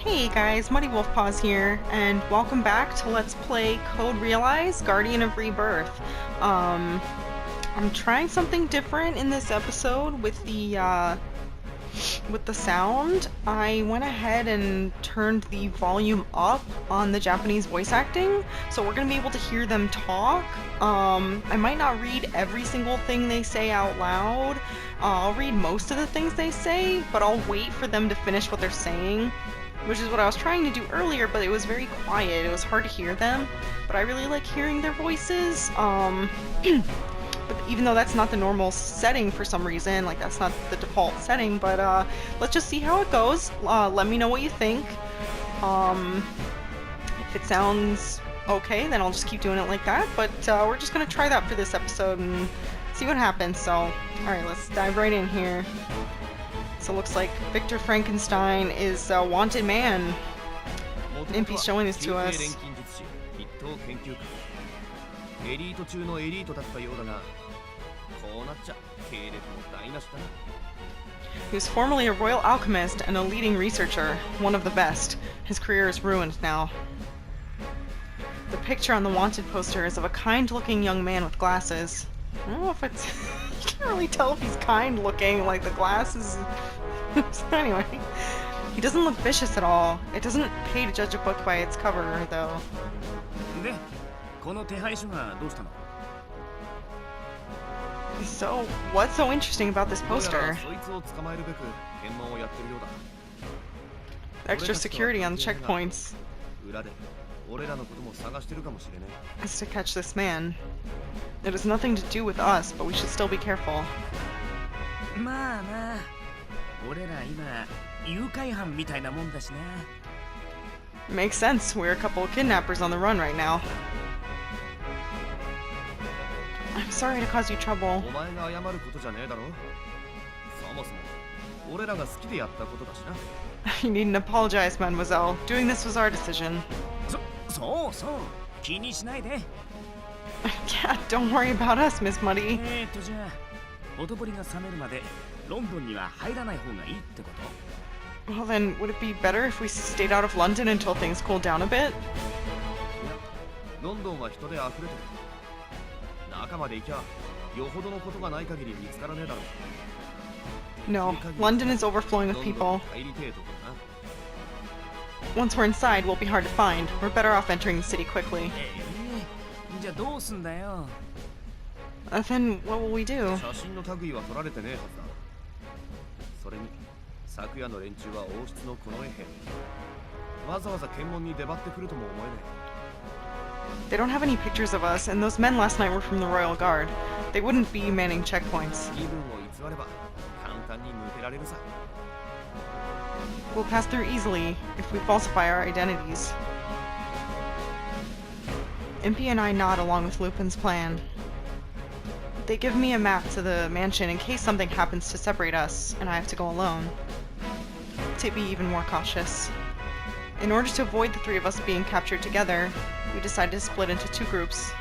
Hey guys, Muddy Wolf Paws here, and welcome back to Let's Play Code Realize Guardian of Rebirth. I'm trying something different in this episode with the sound. I went ahead and turned the volume up on the Japanese voice acting, so we're gonna be able to hear them talk. I might not read every single thing they say out loud. I'll read most of the things they say, but I'll wait for them to finish what they're saying, which is what I was trying to do earlier, but it was very quiet. It was hard to hear them, but I really like hearing their voices. But even though that's not the normal setting for some reason, like that's not the default setting, but let's just see how it goes. Let me know what you think. If it sounds okay, then I'll just keep doing it like that, but we're just gonna try that for this episode and see what happens. So, alright, let's dive right in here. So it looks like Victor Frankenstein is a wanted man. Impy's showing this to us. He was formerly a royal alchemist and a leading researcher, one of the best. His career is ruined now. The picture on the wanted poster is of a kind-looking young man with glasses. I don't know if it's... you can't really tell if he's kind-looking, like the glasses... Anyway, he doesn't look vicious at all. It doesn't pay to judge a book by its cover, though. So, what's so interesting about this poster? Extra security on the checkpoints. It's to catch this man. It has nothing to do with us, but we should still be careful. Makes sense. We're a couple of kidnappers on the run right now. I'm sorry to cause you trouble. You needn't apologize, mademoiselle. Doing this was our decision. Yeah, don't worry about us, Miss Muddy. Well then, would it be better if we stayed out of London until things cool down a bit? No, London is overflowing with people. Once we're inside, we'll be hard to find. We're better off entering the city quickly. Then what will we do? They don't have any pictures of us, and those men last night were from the Royal Guard. They wouldn't be manning checkpoints. We'll pass through easily if we falsify our identities. Impy and I nod along with Lupin's plan. They give me a map to the mansion in case something happens to separate us and I have to go alone. To be even more cautious. In order to avoid the three of us being captured together, we decided to split into two groups.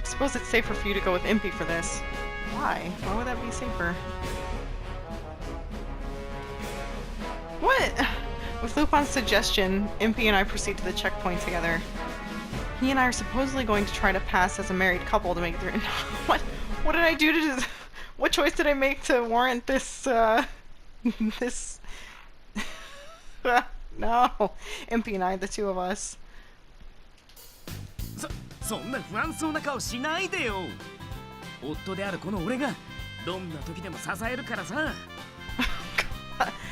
Suppose it's safer for you to go with Impy for this. Why? Why would that be safer? What? With Lupin's suggestion, Impy and I proceed to the checkpoint together. He and I are supposedly going to try to pass as a married couple to make it through. What did I do to... What choice did I make to warrant this, this... No. Impy and I, the two of us.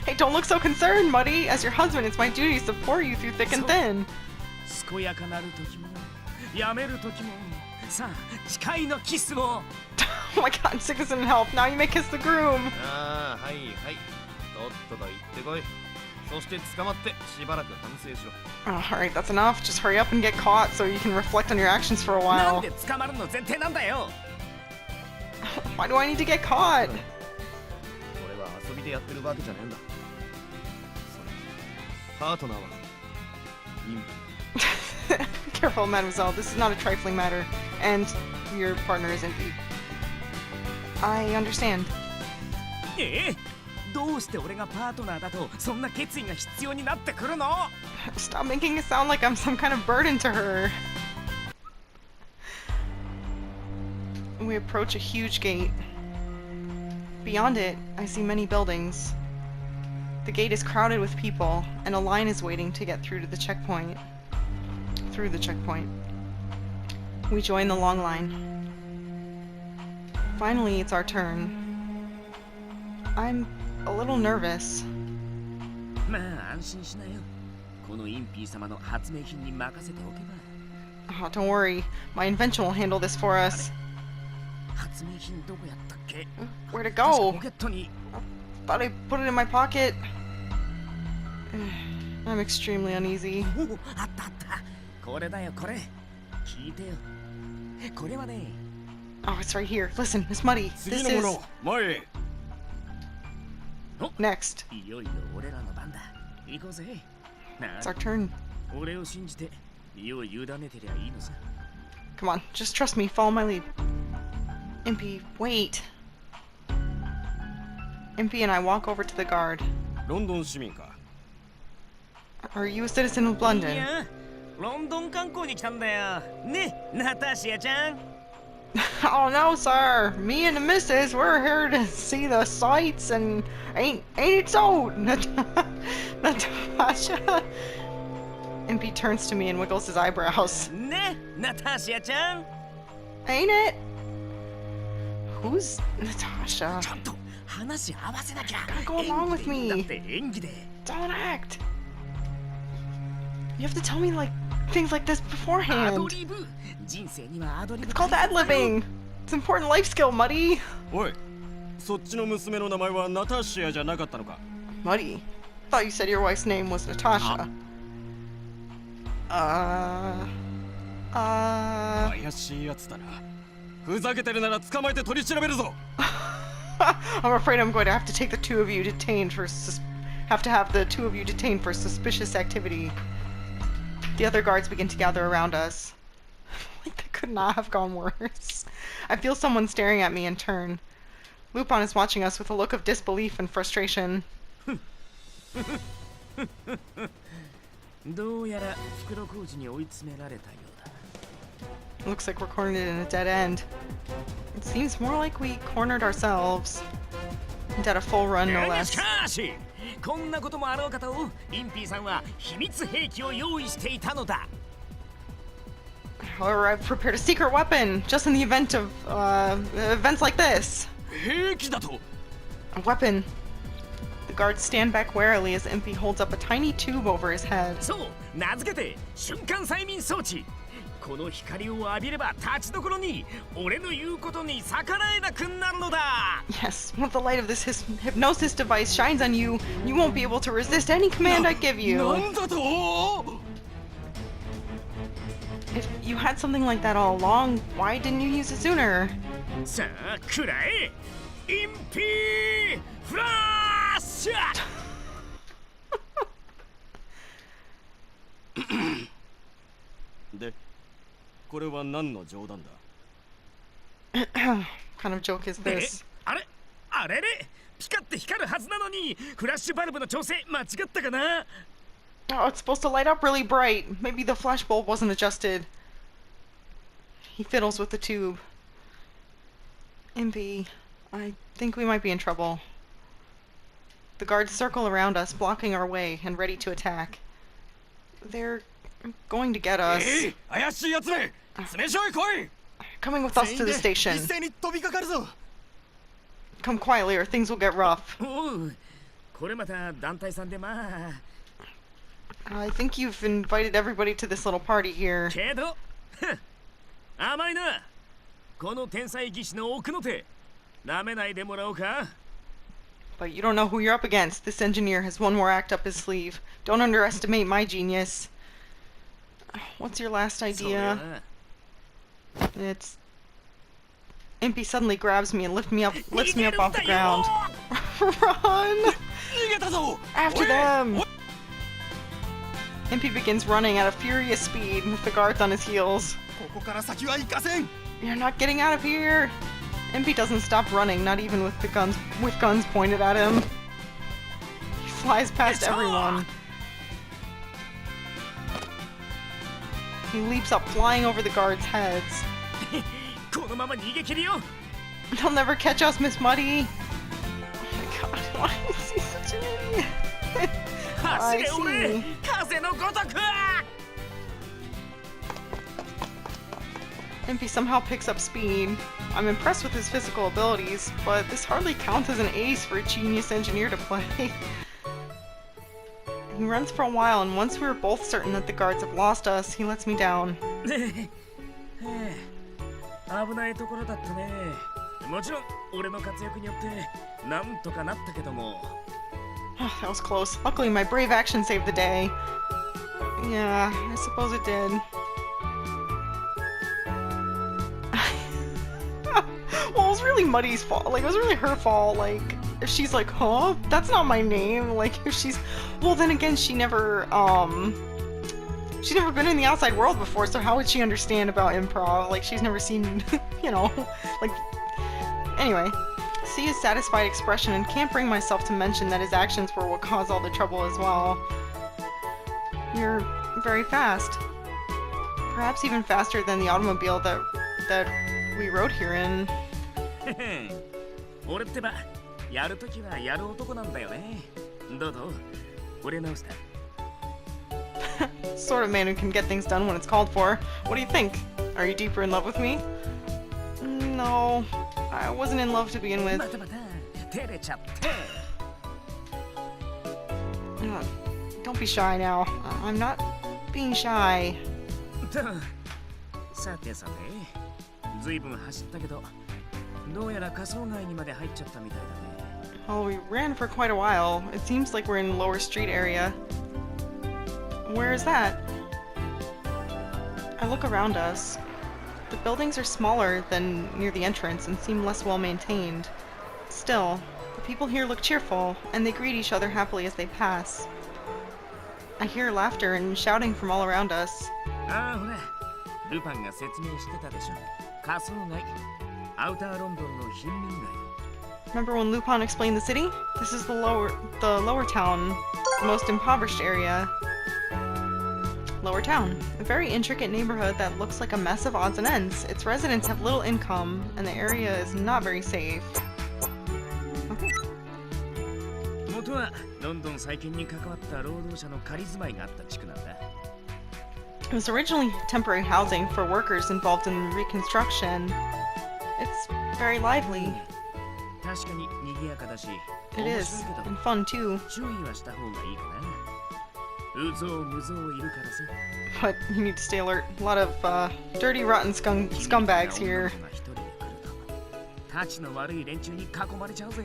Hey, don't look so concerned, Muddy. As your husband, it's my duty to support you through thick and thin. Oh my god, sickness and health. Now you may kiss the groom. Oh, alright, that's enough. Just hurry up and get caught so you can reflect on your actions for a while. Why do I need to get caught? careful, mademoiselle. This is not a trifling matter. And your partner is Impy. I understand. どうして俺がパートナーだとそんな決意が必要になってくるの Stop making it sound like I'm some kind of burden to her. We approach a huge gate. Beyond it, I see many buildings. The gate is crowded with people, and a line is waiting to get through to the checkpoint. Through the checkpoint. We join the long line. Finally, it's our turn. I'm a little nervous. まあ安心しなよ。このインピー様の発明品に任せておけば。Oh, don't worry. My invention will handle this for us. 発明品どこやったっけ Where'd it go? ポケットに。Thought I put it in my pocket. I'm extremely uneasy. おお、あったあった。これだよこれ。聞いてよ。これはね。Oh, it's right here. Listen, Miss Muddy. This is... Next. いよいよ俺らの番だ。行こうぜ。It's our turn. 俺を信じて身を委ねてりゃいいのさ。Come on, just trust me. Follow my lead. Impy, wait. Impy and I walk over to the guard. ロンドン市民か。 Are you a citizen of London? いや、ロンドン観光に来たんだよ。ね、ナタシアちゃん。Oh no, sir. Me and the missus, we're here to see the sights and ain't it so? Natasha. Impy turns to me and wiggles his eyebrows. ね、ナタシアちゃん。 Ain't it? Who's Natasha? ちゃんと話合わせなきゃ。 Gotta go along with me. だって演技で。 Don't act. You have to tell me like things like this ア beforehand. ドリブ。人生にはアドリブ。 It's called ad-libbing. It's an important life skill, Muddy. おい、そっちの娘の名前はナタシアじゃなかったのか。 Muddy. Thought you said your wife's name was Natasha. 怪しいやつだな。ふざけてるなら捕まえて取り調べるぞ。I'm afraid I'm going to have to take the two of you detained for have the two of you detained for suspicious activity. The other guards begin to gather around us. Like that could not have gone worse. I feel someone staring at me and turn. Lupin is watching us with a look of disbelief and frustration. どうやら袋小路に追い詰められたようだ。 Looks like we're cornered in a dead end. It seems more like we cornered ourselves. And at a full run, no し less. かし、こんなこともあろうかと、インピーさんは秘密兵器を用意していたのだ。 However, I've prepared a secret weapon, just in the event of, events like this. 兵器だと。 A weapon. The guards stand back warily as Impy holds up a tiny tube over his head. そう、名付けて瞬間催眠装置。この光を浴びれば立ちどころに俺の言うことに逆らえなくなるのだ。 Yes, once the light of this hypnosis device shines on you, you won't be able to resist any command I give you. なんだと。 If you had something like that all along, why didn't you use it sooner? さあ、くらえ。インピーフラッシュ。で、これは何の冗談だ。 kind of joke is this? あれあれれピカって光るはずなのにフラッシュバルブの調整間違ったかな。 Oh, it's supposed to light up really bright. Maybe the flash bulb wasn't adjusted. He fiddles with the tube. Impy, I think we might be in trouble. The guards circle around us, blocking our way and ready to attack. They're going to get us. 怪しいやつめ、詰め所へ来い。 Coming with us to the 一 station. 斉に飛びかかるぞ。 Come quietly or things will get rough. おう、これまた団体さんでまあ。 I think you've invited everybody to this little party here. けど、甘いな。この天才技師の奥の手、舐めないでもらおうか。 But you don't know who you're up against. This engineer has one more act up his sleeve. Don't underestimate my genius. What's your last そうだ idea? な。 It's... Impy suddenly grabs me and lifts me up off the ground. Run! 逃げたぞ。 After them! Impy begins running at a furious speed with the guards on his heels. ここから先は行かせん You're not getting out of here! Impy doesn't stop running, not even with guns pointed at him. He flies past everyone. He leaps up, flying over the guards' heads. このまま逃げ切るよ They'll never catch us, Miss Muddy! Oh my god, why is he such an idiot? 走れ I 俺 see. 風のごとく Impy somehow picks up speed. I'm impressed with his physical abilities, but this hardly counts as an ace for a genius engineer to play. He runs for a while, and once we're both certain that the guards have lost us, he lets me down. 危ないところだったねもちろん俺の活躍によってなんとかなったけども That was close. Luckily, my brave action saved the day. Yeah, I suppose it did. Well, it was really Muddy's fault. Like, it was really her fault. Like, if she's like, huh? That's not my name. Like, if she's... Well, then again, she's never been in the outside world before, so how would she understand about improv? Like, she's never seen, you know, like... Anyway. See his satisfied expression and can't bring myself to mention that his actions were what caused all the trouble as well. You're very fast. Perhaps even faster than the automobile that we rode here in. 俺ってばやるときはやる男なんだよねどうぞ俺直した Sort of man who can get things done when it's called for. What do you think? Are you deeper in love with me? No, I wasn't in love to begin with. またまた照れちゃって Don't be shy now. I'm not being shy. さてさてずいぶん走ったけどどうやら仮想街にまで入っちゃったみたいだね Oh, we ran for quite a while. It seems like we're in Lower Street area. Where is that? I look around us. The buildings are smaller than near the entrance and seem less well maintained. Still, the people here look cheerful, and they greet each other happily as they pass. I hear laughter and shouting from all around us. ああほらルパンが説明してたでしょ仮想街アウターロンドンの貧民街 Remember when Lupin explained the city? This is the lower town, the most impoverished area. Lower Town, a very intricate neighborhood that looks like a mess of odds and ends. Its residents have little income, and the area is not very safe. Okay. 元はロンドン再建に関わった労働者の仮住まいがあった地区なんだ It was originally temporary housing for workers involved in reconstruction. It's very lively. 確かに賑やかだし It 面 is, 白いけど and fun too. 注意はした方がいいかなうぞうむぞういるからさ But you need to stay alert. A lot of dirty, rotten scumbags here. たちの悪い連中に囲まれちゃうぜ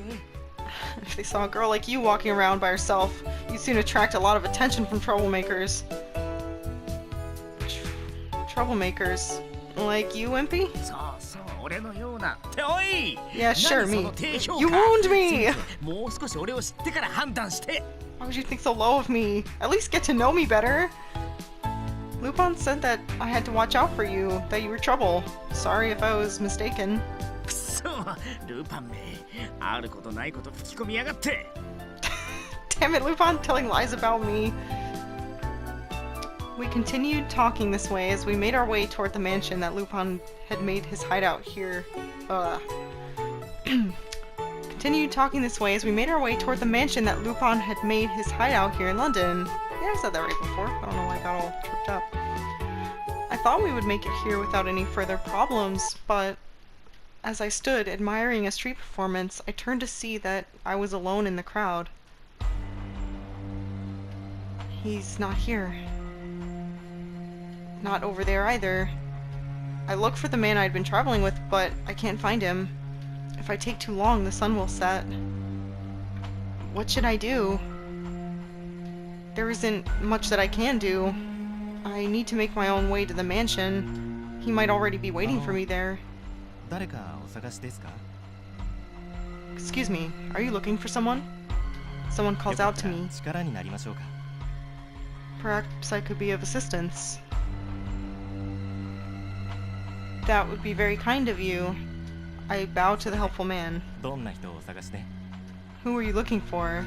If they saw a girl like you walking around by herself, you'd soon attract a lot of attention from troublemakers. Troublemakers? Like you, Impy? そうそう俺のようなっておい Yeah, sure, 何そ me. の低評価 You wound me! もう少し俺を知ってから判断して Why would you think so low of me? At least get to know me better. Lupin said that I had to watch out for you, that you were trouble. Sorry if I was mistaken. くそルパンめあることないこと吹き込みやがって Damn it, Lupin, telling lies about me. We continued talking this way as we made our way toward the mansion that Lupin had made his hideout here. Continued talking this way as we made our way toward the mansion that Lupin had made his hideout here in London. Yeah, I said that right before. I don't know why I got all tripped up. I thought we would make it here without any further problems, but as I stood admiring a street performance, I turned to see that I was alone in the crowd. He's not here. Not over there either. I look for the man I'd been traveling with, but I can't find him. If I take too long, the sun will set. What should I do? There isn't much that I can do. I need to make my own way to the mansion. He might already be waiting for me there. 誰かお探しですか Excuse me, are you looking for someone? Someone calls out to me. 力になりましょうか Perhaps I could be of assistance. That would be very kind of you. I bow to the helpful man. どんな人を探して？ Who are you looking for?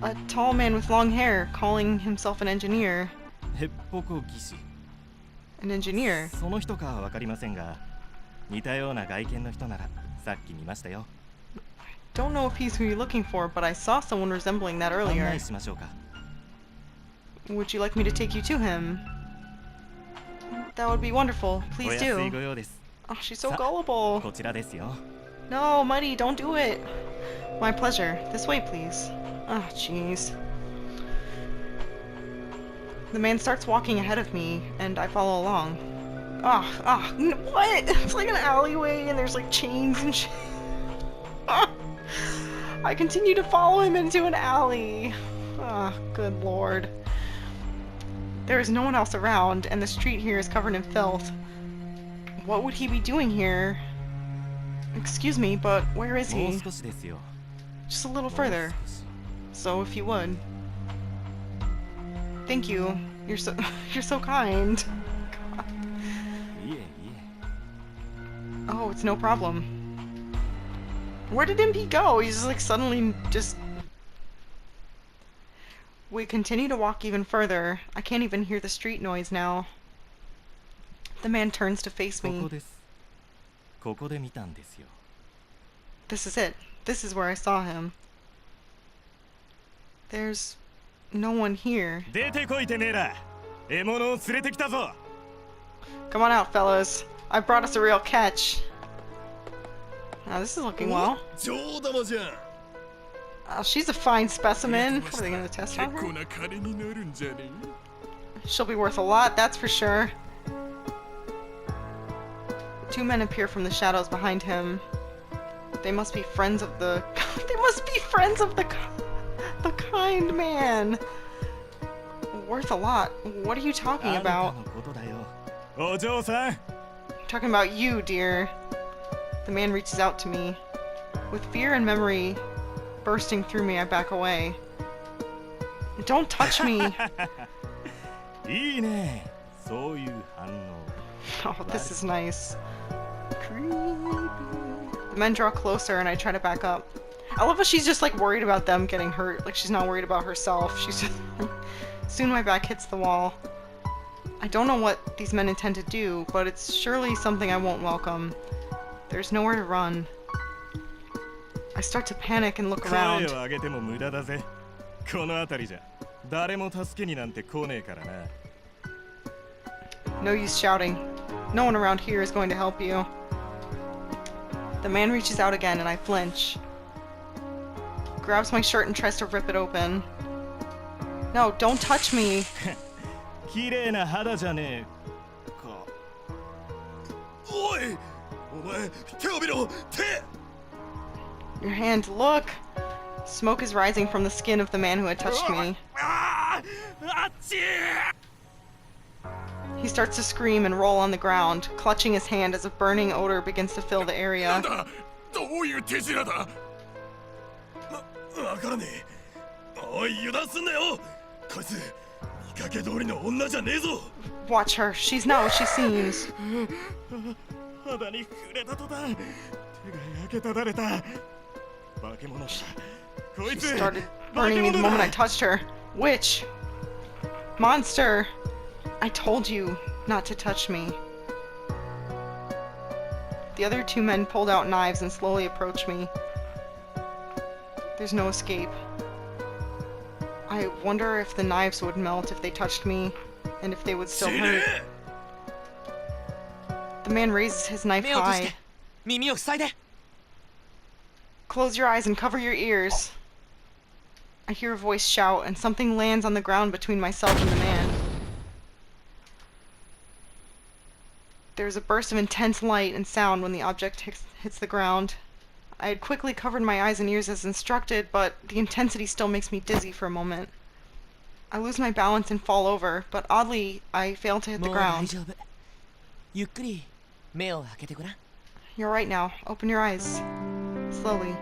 A tall man with long hair, calling himself an engineer. ヘッポコ技師。 An engineer? その人かはわかりませんが、似たような外見の人ならさっき見ましたよ。 Don't know if he's who you're looking for, but I saw someone resembling that 案 earlier. 内しましょうか。 Would you like me to take you to him? That would be wonderful. お Please 安い do. ご用です。 Oh, she's so さ gullible. こちらですよ。 No, Muddy, don't do it. My pleasure. This way, please. Oh, jeez. The man starts walking ahead of me, and I follow along. What? It's like an alleyway, and there's like chains and shit. I continue to follow him into an alley. Good lord. There is no one else around, and the street here is covered in filth. What would he be doing here? Excuse me, but where is もう he? 少しですよ。 Just a little もう further. 少し So if you would. Thank you. You're so you're so kind. いえいえ。 Oh, it's no problem. Where did he go? He's just like suddenly just. We continue to walk even further. I can't even hear the street noise now. The man turns to face ここ me. です。ここで見たんですよ。 This is it. This is where I saw him. There's no one here. 出てこいてねえら。獲物を連れてきたぞ。 Come on out, fellas. I brought us a real catch. Now this is looking well. 上玉じゃん。 Oh, she's a fine specimen. What are they gonna test on 結構 her? な金になるんじゃね She'll be worth a lot, that's for sure. Two men appear from the shadows behind him. They must be friends of the. They must be friends of the kind man. Worth a lot. What are you え。 talking あんた about? のことだよ。お嬢さん。 Talking about you, dear. The man reaches out to me. With fear and memory bursting through me, I back away. Don't touch me! いいね。そういう反応。 Oh, this is nice. Creepy. The men draw closer and I try to back up. I love how she's just like worried about them getting hurt. Like she's not worried about herself. She's just. Soon my back hits the wall. I don't know what these men intend to do, but it's surely something I won't welcome. There's nowhere to run. I start to panic and look 声 around. を上げても無駄だぜ。この辺りじゃ誰も助けになんて来ねえからな。 No use shouting. No one around here is going to help you. The man reaches out again and I flinch. Grabs my shirt and tries to rip it open. No, don't touch me. 綺麗な肌じゃねえか。おい、お前手を見ろ、手。 Your hand, look! Smoke is rising from the skin of the man who had touched me. ああっち。 He starts to scream and roll on the ground, clutching his hand as a burning odor begins to fill the な area. んだ、どういう手品だ。わからねえ。おい、油断すんなよ。こいつ見かけ通りの女じゃねえぞ。 Watch her. She's not what she seems. 肌に触れたとだ。手が焼けただれた。化け物だ。こい She つ。 started 化け burning me the 物 moment I だ。 touched her. Witch! Monster! I told you not to touch me. The other two men pulled out knives and slowly approached me. There's no escape. I wonder if the knives would melt if they touched me, and if they would still 死ね hurt. え。 The man raises his knife 目を閉じ high. て耳を塞いで Close your eyes and cover your ears. I hear a voice shout, and something lands on the ground between myself and the man. There's a burst of intense light and sound when the object hits the ground. I had quickly covered my eyes and ears as instructed, but the intensity still makes me dizzy for a moment. I lose my balance and fall over, but oddly, I fail to hit the もう大 ground. 丈夫ゆっくり目を開けてごらん You're right now. Open your eyes. Slowly.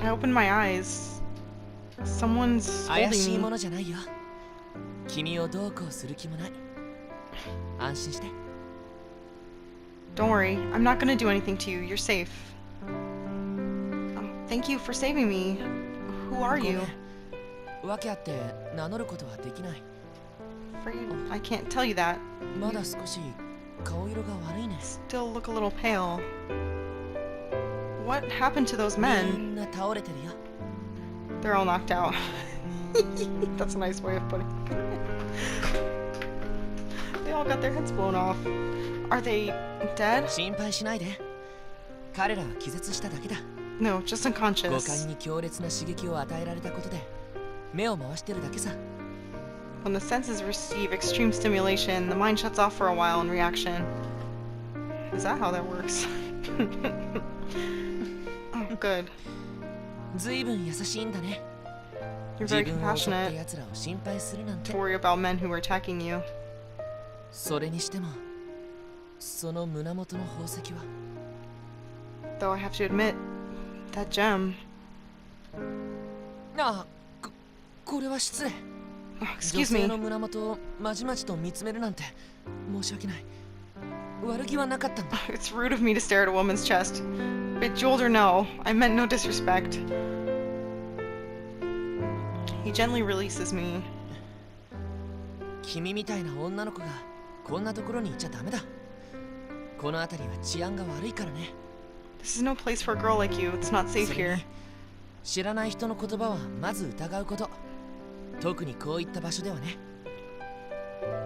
I opened my eyes. Someone's 怪しい holding も me. のじゃないよ。君をどうこうする気もない。安心して。 Don't worry, I'm not gonna do anything to you. You're safe. Thank you for saving me. Who are ごめ you? ん。訳あって名乗ることはできない。 Afraid I can't tell you that. まだ少し顔色が悪いね。 Still look a little pale. What happened to those み men? んな倒れてるよ。 They're all knocked out. That's a nice way of putting it. They all got their heads blown off. Are they dead? 心配しないで。彼らは気絶しただけだ。 No, just 五感 unconscious. に強烈な刺激を与えられたことで目を回してるだけさ。 When the senses receive extreme stimulation, the mind shuts off for a while in reaction. Is that how that works? Oh, good. ずいぶん優しいんだね。 You're 自 very 分を襲った compassionate 奴らを心配するなんて。 to worry about men who are attacking you. それにしてもその胸元の宝石は。 Though I have to admit, that gem. ああ、これは失礼。 Oh, 女 excuse 性 me. の胸元をまじまじと見つめるなんて申し訳ない。悪気はなかったんだ。 It's rude of me to stare at a woman's chest. Bejeweled or no, I meant no disrespect. He gently releases me. 君みたいな女の子がこんなところにいちゃダメだ。この辺りは治安が悪いからね。 This is no place for a girl like you. It's not safe それ here. に知らない人の言葉はまず疑うこと。特にこういった場所ではね。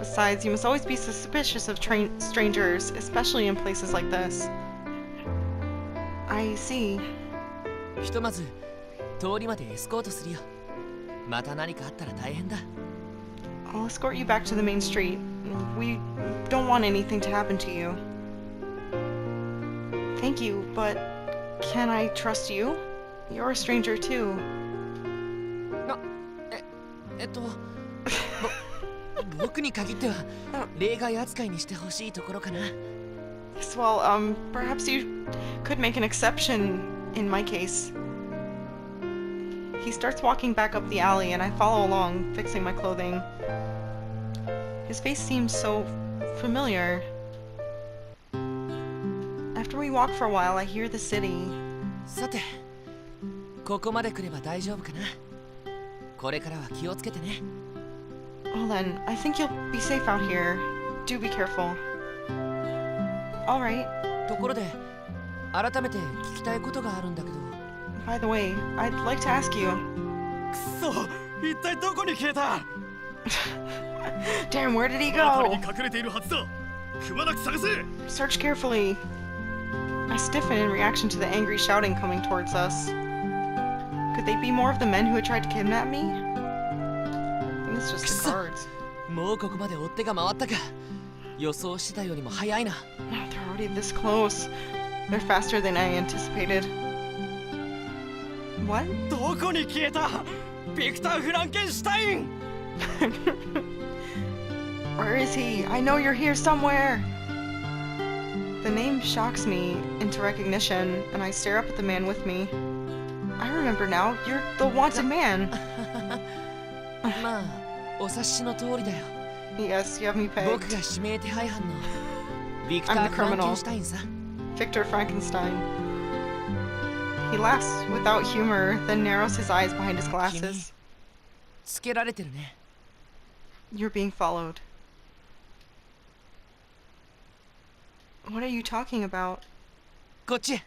Besides, you must always be suspicious of strangers, especially in places like this. I see. ひとまず通りまでエスコートするよ。また何かあったら大変だ。 I'll escort you back to the main street. We don't want anything to happen to you. Thank you, but can I trust you? You're a stranger too. 僕に限っては例外扱いにしてほしいところかな。 Yes, well, perhaps you could make an exception in my case. He starts walking back up the alley and I follow along, fixing my clothing. His face seems so familiar. After we walk for a while, I hear the city. さて、ここまで来れば大丈夫かな。これからは気をつけてね。 Well then, I think you'll be safe out here. Do be careful. Alright. ところで、改めて聞きたいことがあるんだけど。 By the way, I'd like to ask you. くそ、一体どこに消えた？ Damn, where did he 辺り go? に隠れているはずだ。くまなく探せ。 Search carefully. I stiffen in reaction to the angry shouting coming towards us. Could they be more of the men who had tried to kidnap me? I think it's just the guards. もうここまで追っ手が回ったか。予想してたよりも早いな。 Oh, they're already this close. They're faster than I anticipated. What? どこに消えた？ビクター・フランケンシュタイン。 Where is he? I know you're here somewhere! The name shocks me into recognition, and I stare up at the man with me. I remember now, you're the wanted man! まあ、お察しの通りだよ。 Yes, you have me 僕 pegged. が指名手配犯のビクタ I'm ー・ the フランケ criminal. ンシュタインさ。 Victor Frankenstein. He laughs without humor, then narrows his eyes behind his glasses. つけられてるね。 You're being followed. What are you talking about? こっちへ。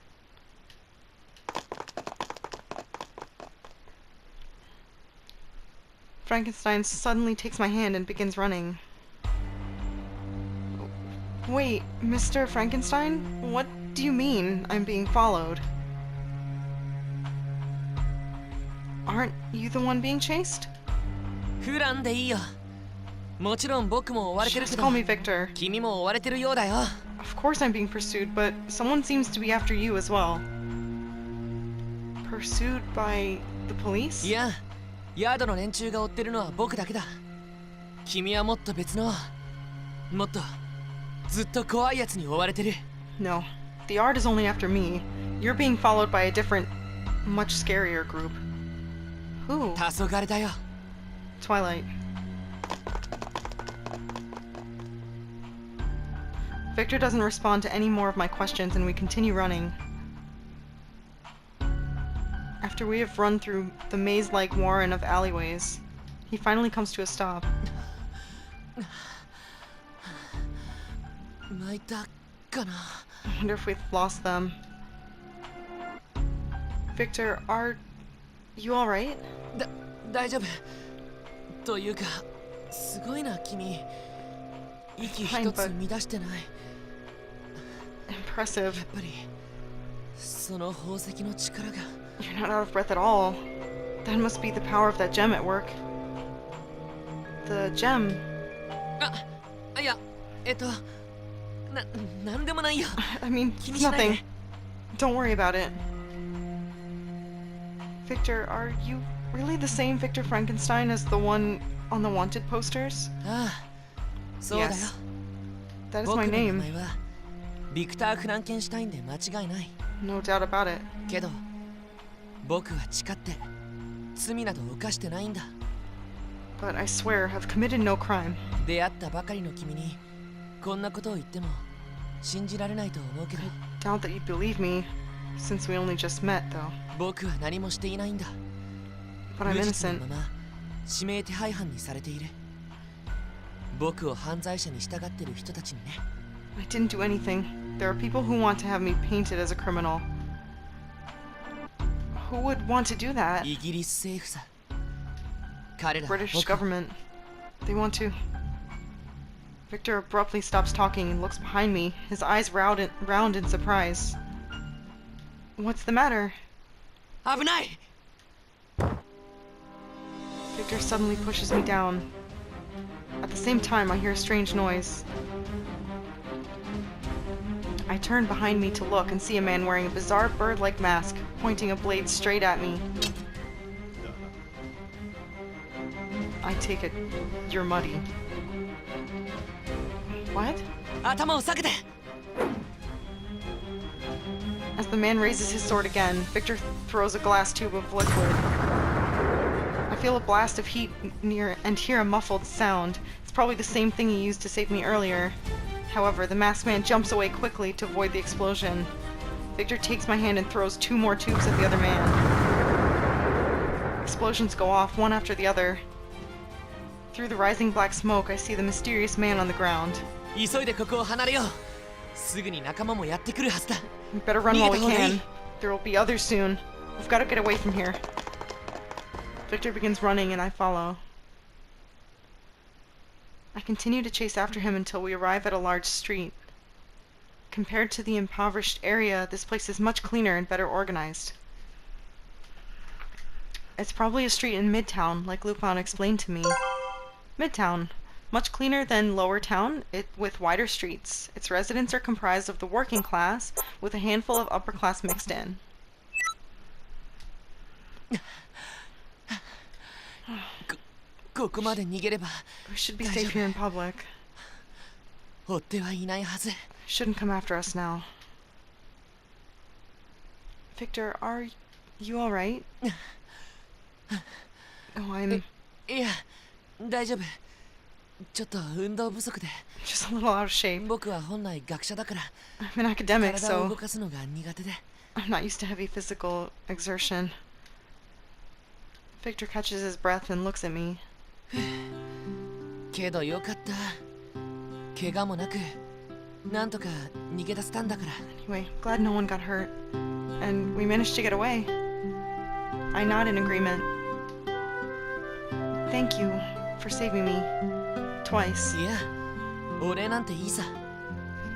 Frankenstein suddenly takes my hand and begins running. Wait, Mr. Frankenstein? What do you mean I'm being followed? Aren't you the one being chased? フランでいいよ。もちろん僕も追われてるけ Just ど call me Victor. 君も追われてるようだよ。 Of course I'm being pursued, but someone seems to be after you as well. Pursued by the police? いや、ヤードの連中が追ってるのは僕だけだ。君はもっと別の、もっとずっと怖いやつに追われてる。 No, the art is only after me. You're being followed by a different much scarier group. Who? 黄昏だよ Twilight. Victor doesn't respond to any more of my questions, and we continue running. After we have run through the maze-like warren of alleyways, he finally comes to a stop. 泣いたかな I wonder if we've lost them. Victor, are you alright? 大丈夫というかすごいな君息一つ乱してない Impressive. やっぱりその宝石の力が You're not out of breath at all. That must be the power of that gem at work. The gem. あいやなんでもないよ I mean, 気 it's にしない nothing. で Don't worry about it. Victor, are you really the same Victor Frankenstein as the one on the wanted posters? ああそうだよ Yes. That is 僕 my の名 name. 前はビクター・フランケンシュタインで間違いない No doubt about it. けど僕は誓って罪など犯してないんだ But I swear, I've committed no crime. 出会ったばかりの君にこんなことを言っても信じられないと思うけど Doubt that you'd believe me, since we only just met, though. 僕は何もしていないんだ But I'm 無実 innocent. のまま指名手配犯にされている僕を犯罪者に従っている人たちにね I didn't do anything. There are people who want to have me painted as a criminal. Who would want to do that? イギリス政府さ彼らは British 僕を government. They want to. Victor abruptly stops talking and looks behind me, his eyes round in surprise. What's the matter? 危ない Victor suddenly pushes me down. At the same time, I hear a strange noise. I turn behind me to look and see a man wearing a bizarre bird-like mask, pointing a blade straight at me. I take it you're muddy. What? 頭を下げて As the man raises his sword again, Victor throws a glass tube of liquid. I feel a blast of heat near and hear a muffled sound. It's probably the same thing he used to save me earlier. However, the masked man jumps away quickly to avoid the explosion. Victor takes my hand and throws 2 more tubes at the other man. Explosions go off, one after the other. Through the rising black smoke, I see the mysterious man on the ground. 急いでここを離れようすぐに仲間もやってくるはずだ We better run while we Need to can. There will be others soon. We've got to get away from here. Victor begins running and I follow. I continue to chase after him until we arrive at a large street. Compared to the impoverished area, this place is much cleaner and better organized. It's probably a street in Midtown, like Lupin explained to me. Midtown. Much cleaner than Lower Town, with wider streets. Its residents are comprised of the working class, with a handful of upper class mixed in. ここまで逃げれば We should be safe here in public. 追ってはいないはず Shouldn't come after us now. Victor, are you alright? Oh, I'm いや大丈夫ちょっと運動不足で just a little out of shape. 僕は本来学者だから I'm an academic, 体を動 so かすのが苦手で I'm not used to heavy physical exertion. Victor catches his breath and looks at me. けどよかった怪我もなくなんとか逃げ出せたんだから Anyway, glad no one got hurt. And we managed to get away. I nod in agreement. Thank you for saving me. Twice. いやお礼なんていいさ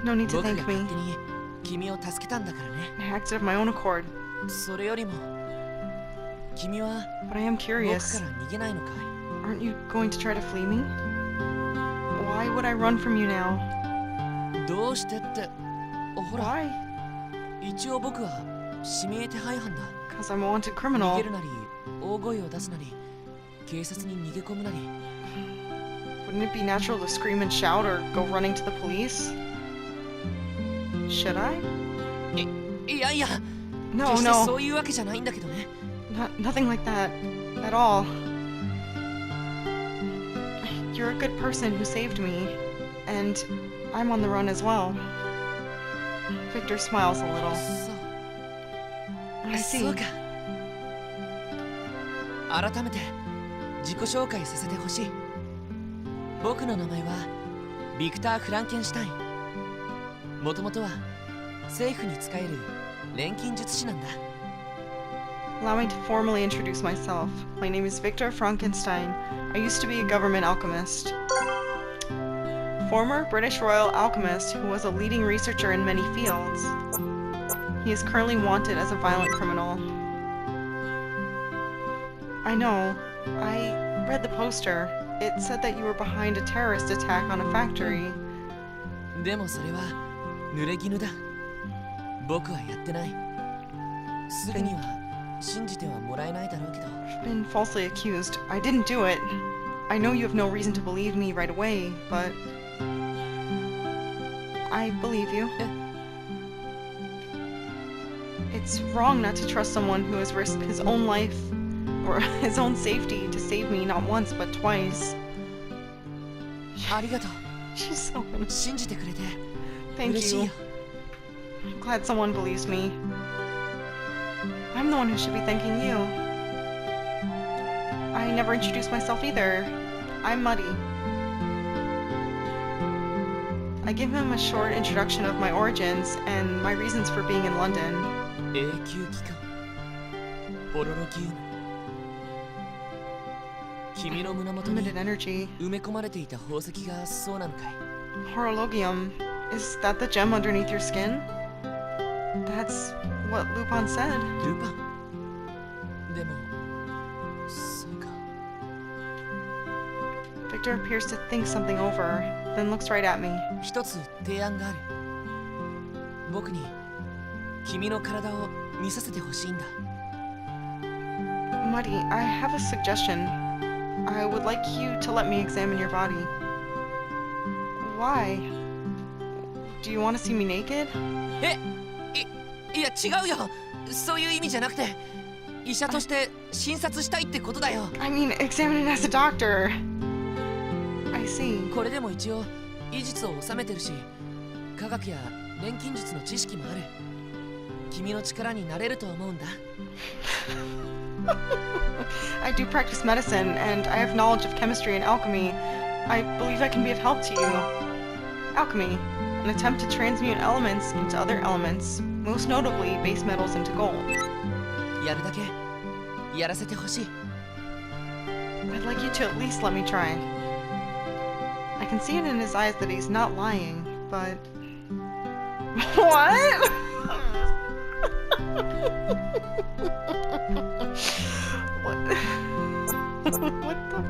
No need to 僕が thank 勝 me. 手に君を助けたんだからね I acted of my own accord. それよりも君は But I am 僕 curious. から逃げないのかい Aren't you going to try to flee me? Why would I run from you now? どうしてってほら Why? 一応僕は指名手配犯だ Because I'm a wanted 逃 criminal. げるなり大声を出すなり警察に逃げ込むなり Wouldn't it be natural to scream and shout or go running to the police? Should I? いやいや No, 決してそ no, ういうわけじゃないんだけどね。 nothing like that at all. You're a good person who saved me, and I'm on the run as well. Victor smiles a little. そう I see. そうか。改めて自己紹介させてほしい。僕の名前はビクター・フランケンシュタイン。もともとは政府に仕える錬金術師なんだ。 Allow me to formally introduce myself. My name is Victor Frankenstein. I used to be a government alchemist. Former British Royal Alchemist who was a leading researcher in many fields. He is currently wanted as a violent criminal. I know. I read the poster. It said that you were behind a terrorist attack on a factory. でもそれは濡れ衣だ。僕はやってない。すぐには信じてはもらえないだろうけど。 Been falsely accused. I didn't do it. I know you have no reason to believe me right away, but I believe you. It's wrong not to trust someone who has risked his own life or his own safety to save me not once but twice. ありがとう。 She's so innocent. 信じてくれて Thank 嬉しい you. よ。 I'm glad someone believes me. I'm the one who should be thanking you. I never introduced myself either. I'm Muddy. I give him a short introduction of my origins and my reasons for being in London. 永久期間ホロロギウム。君の胸元に Limited energy. 埋め込まれていた宝石がそうなのかい。 Horologium. Is that the gem underneath your skin? That's what Lupin said. ルパン。でもそうか。 Victor appears to think something over, then looks right at me. 一つ提案がある。僕に君の体を見させてほしいんだ。 Muddy, I have a suggestion. I would like you to let me examine your body. Why? Do you want to see me naked? いや違うよ。そういう意味じゃなくて、医者として診察したいってことだよ。 I mean, examine it as a doctor. I see. これでも一応医術を収めてるし、科学や錬金術の知識もある。君の力になれると思うんだ。 I do practice medicine, and I have knowledge of chemistry and alchemy. I believe I can be of help to you. Alchemy, an attempt to transmute elements into other elements, most notably base metals into gold. やるだけやらせてほしい。 I'd like you to at least let me try. I can see it in his eyes that he's not lying, but... What? What the...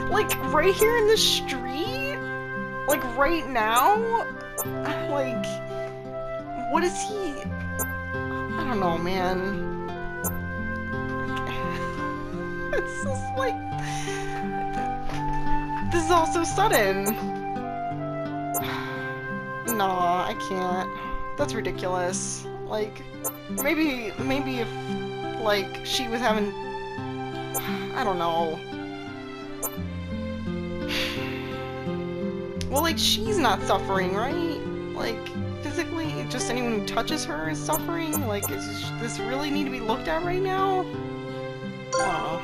Like, right here in the street? Like, right now? Like... What is he... I don't know, man. It's just like... This is all so sudden. No, I can't. That's ridiculous. Like, maybe if, like, she was having... I don't know. Well, like, she's not suffering, right? Like, physically, just anyone who touches her is suffering? Like, does this really need to be looked at right now? I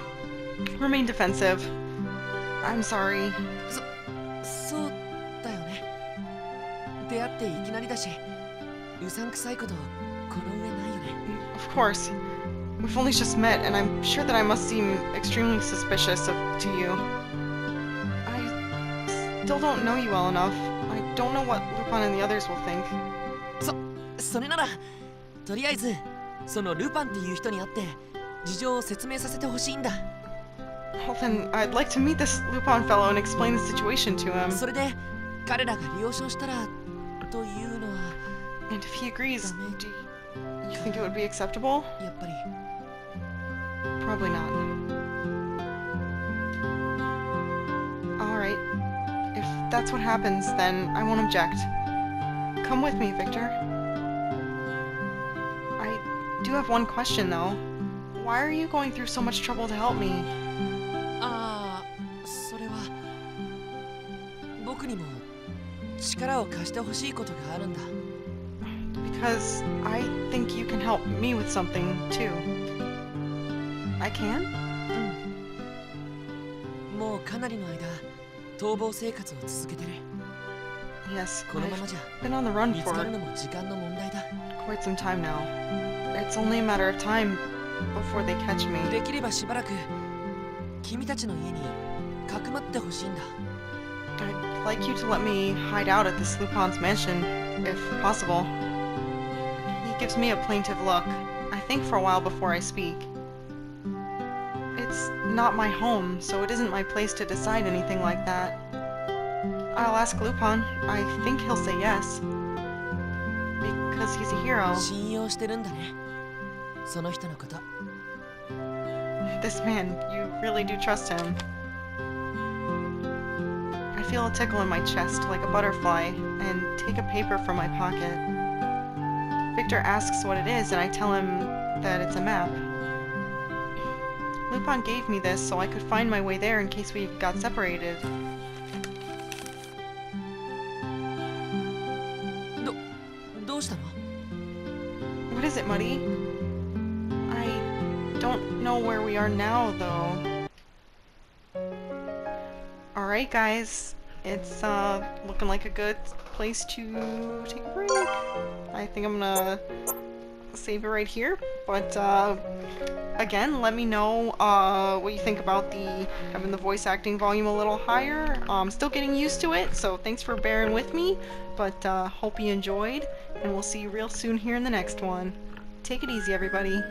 don't know. Remain defensive. I'm sorry. そうだよね。出会っていきなりだし、うさんくさいことこの上ないよね。 Of course. We've only just met, and I'm sure that I must seem extremely suspicious to you. I still don't know you well enough. I don't know what Lupin and the others will think. それならとりあえずそのルパンっていう人に会って事情を説明させてほしいんだ。 Well then, I'd like to meet this Lupin fellow and explain the situation to him. それで彼らが了承したらというのは And if he agrees, do you think it would be acceptable? やっぱり Probably not. Alright. If that's what happens, then I won't object. Come with me, Victor. I do have one question though. Why are you going through so much trouble to help me? ああ、それは僕にも力を貸してほしいことがあるんだ。 Because I think you can help me with something too. I can? もうかなりの間逃亡生活を続けてる。 Yes, このまま I've じゃ been on the run 見つ for かるのも時間の問題だ。 quite some time now. It's only a matter of time before they catch me. できればしばらく君たちの家にかくまってほしいんだ。 I'd like you to let me hide out at this Lupin's mansion, if possible. He gives me a plaintive look, I think for a while before I speak. It's not my home, so it isn't my place to decide anything like that. I'll ask Lupin. I think he'll say yes. Because he's a hero. 信用してるんだね、その人のこと。 This man, you really do trust him. I feel a tickle in my chest like a butterfly and take a paper from my pocket. Victor asks what it is and I tell him that it's a map. Lupin gave me this so I could find my way there in case we got separated. どうしたの？ What is it, Muddy? I don't know where we are now, though. Alright, guys. It's, looking like a good place to take a break. I think I'm gonna save it right here. But, again, let me know, what you think about having the voice acting volume a little higher. I'm still getting used to it, so thanks for bearing with me. But, hope you enjoyed, and we'll see you real soon here in the next one. Take it easy, everybody.